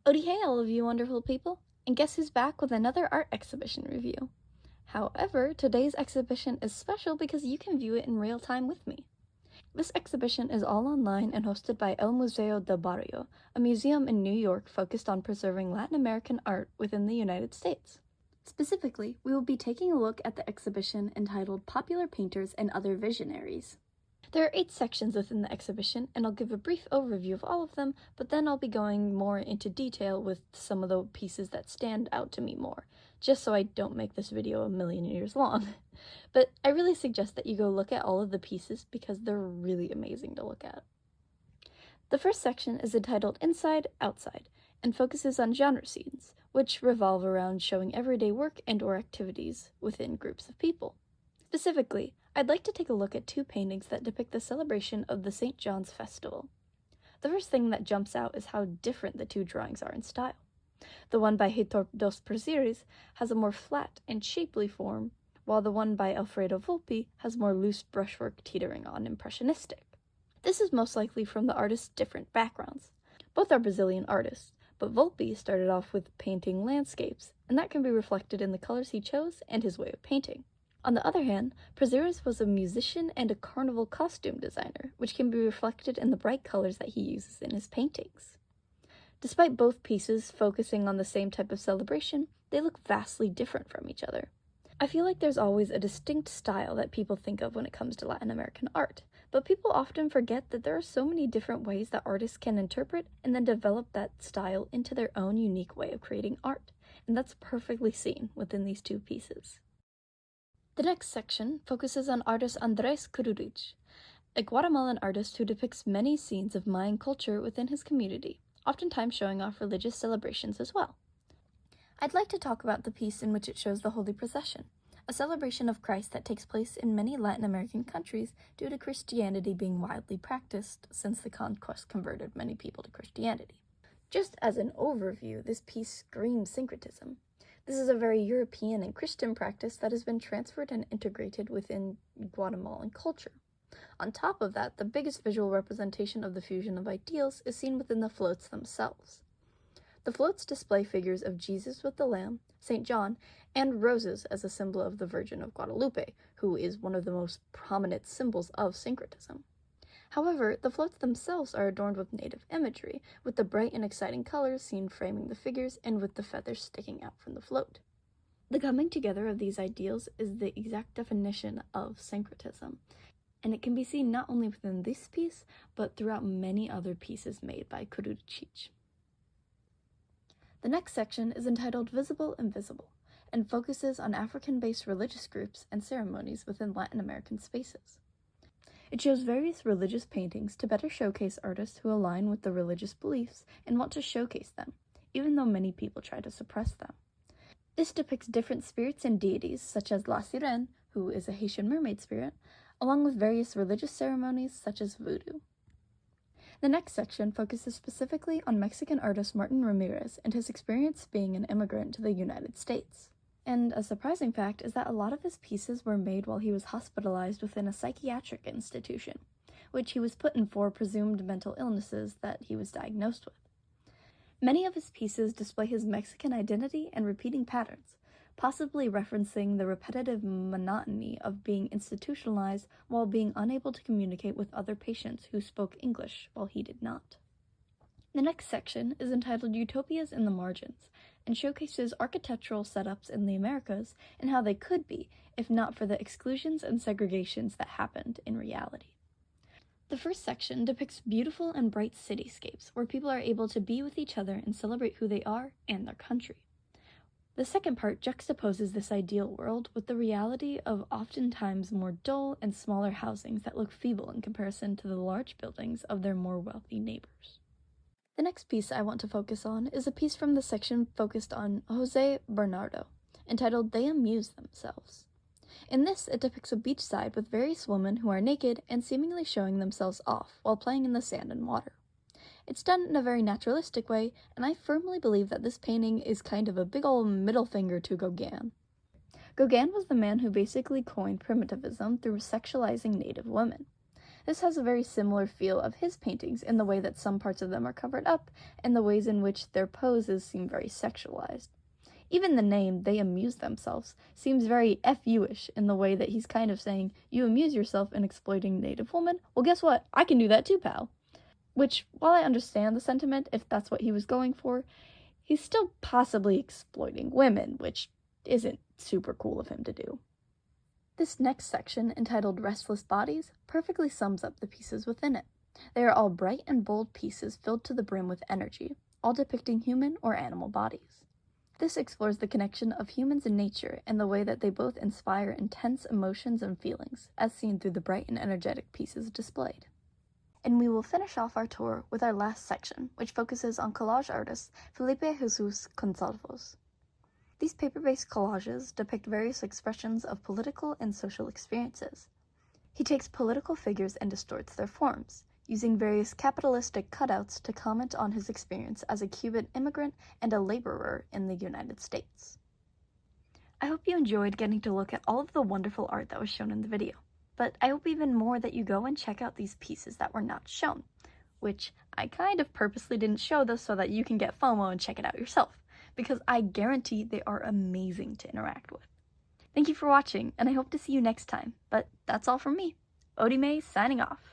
Odie hey all of you wonderful people, and guess who's back with another art exhibition review. However, today's exhibition is special because you can view it in real time with me. This exhibition is all online and hosted by El Museo del Barrio, a museum in New York focused on preserving Latin American art within the United States. Specifically, we will be taking a look at the exhibition entitled Popular Painters and Other Visionaries. There are 8 sections within the exhibition, and I'll give a brief overview of all of them, but then I'll be going more into detail with some of the pieces that stand out to me more, just so I don't make this video a million years long. But I really suggest that you go look at all of the pieces because they're really amazing to look at. The first section is entitled Inside, Outside, and focuses on genre scenes, which revolve around showing everyday work and/or activities within groups of people. Specifically, I'd like to take a look at 2 paintings that depict the celebration of the St. John's Festival. The first thing that jumps out is how different the 2 drawings are in style. The one by Heitor dos Prazeres has a more flat and shapely form, while the one by Alfredo Volpi has more loose brushwork teetering on impressionistic. This is most likely from the artist's different backgrounds. Both are Brazilian artists, but Volpi started off with painting landscapes, and that can be reflected in the colors he chose and his way of painting. On the other hand, Prazeres was a musician and a carnival costume designer, which can be reflected in the bright colors that he uses in his paintings. Despite both pieces focusing on the same type of celebration, they look vastly different from each other. I feel like there's always a distinct style that people think of when it comes to Latin American art, but people often forget that there are so many different ways that artists can interpret and then develop that style into their own unique way of creating art, and that's perfectly seen within these 2 pieces. The next section focuses on artist Andrés Kururich, a Guatemalan artist who depicts many scenes of Mayan culture within his community, oftentimes showing off religious celebrations as well. I'd like to talk about the piece in which it shows the Holy Procession, a celebration of Christ that takes place in many Latin American countries due to Christianity being widely practiced since the conquest converted many people to Christianity. Just as an overview, this piece screams syncretism. This is a very European and Christian practice that has been transferred and integrated within Guatemalan culture. On top of that, the biggest visual representation of the fusion of ideals is seen within the floats themselves. The floats display figures of Jesus with the Lamb, St. John, and roses as a symbol of the Virgin of Guadalupe, who is one of the most prominent symbols of syncretism. However, the floats themselves are adorned with native imagery, with the bright and exciting colors seen framing the figures and with the feathers sticking out from the float. The coming together of these ideals is the exact definition of syncretism, and it can be seen not only within this piece, but throughout many other pieces made by Kururich. The next section is entitled Visible and Visible, and focuses on African-based religious groups and ceremonies within Latin American spaces. It shows various religious paintings to better showcase artists who align with the religious beliefs and want to showcase them, even though many people try to suppress them. This depicts different spirits and deities, such as La Sirene, who is a Haitian mermaid spirit, along with various religious ceremonies such as voodoo. The next section focuses specifically on Mexican artist Martin Ramirez and his experience being an immigrant to the United States. And a surprising fact is that a lot of his pieces were made while he was hospitalized within a psychiatric institution, which he was put in for presumed mental illnesses that he was diagnosed with. Many of his pieces display his Mexican identity and repeating patterns, possibly referencing the repetitive monotony of being institutionalized while being unable to communicate with other patients who spoke English while he did not. The next section is entitled Utopias in the Margins, and showcases architectural setups in the Americas and how they could be, if not for the exclusions and segregations that happened in reality. The first section depicts beautiful and bright cityscapes where people are able to be with each other and celebrate who they are and their country. The second part juxtaposes this ideal world with the reality of oftentimes more dull and smaller housings that look feeble in comparison to the large buildings of their more wealthy neighbors. The next piece I want to focus on is a piece from the section focused on Jose Bernardo, entitled They Amuse Themselves. In this, it depicts a beachside with various women who are naked and seemingly showing themselves off while playing in the sand and water. It's done in a very naturalistic way, and I firmly believe that this painting is kind of a big ol' middle finger to Gauguin. Gauguin was the man who basically coined primitivism through sexualizing native women. This has a very similar feel of his paintings in the way that some parts of them are covered up and the ways in which their poses seem very sexualized. Even the name, They Amuse Themselves, seems very FU-ish in the way that he's kind of saying, you amuse yourself in exploiting Native women? Well, guess what? I can do that too, pal. Which, while I understand the sentiment, if that's what he was going for, he's still possibly exploiting women, which isn't super cool of him to do. This next section, entitled Restless Bodies, perfectly sums up the pieces within it. They are all bright and bold pieces filled to the brim with energy, all depicting human or animal bodies. This explores the connection of humans and nature and the way that they both inspire intense emotions and feelings, as seen through the bright and energetic pieces displayed. And we will finish off our tour with our last section, which focuses on collage artist Felipe Jesus Gonçalves. These paper-based collages depict various expressions of political and social experiences. He takes political figures and distorts their forms, using various capitalistic cutouts to comment on his experience as a Cuban immigrant and a laborer in the United States. I hope you enjoyed getting to look at all of the wonderful art that was shown in the video, but I hope even more that you go and check out these pieces that were not shown, which I kind of purposely didn't show this so that you can get FOMO and check it out yourself, because I guarantee they are amazing to interact with. Thank you for watching, and I hope to see you next time, but that's all from me. Odie May signing off.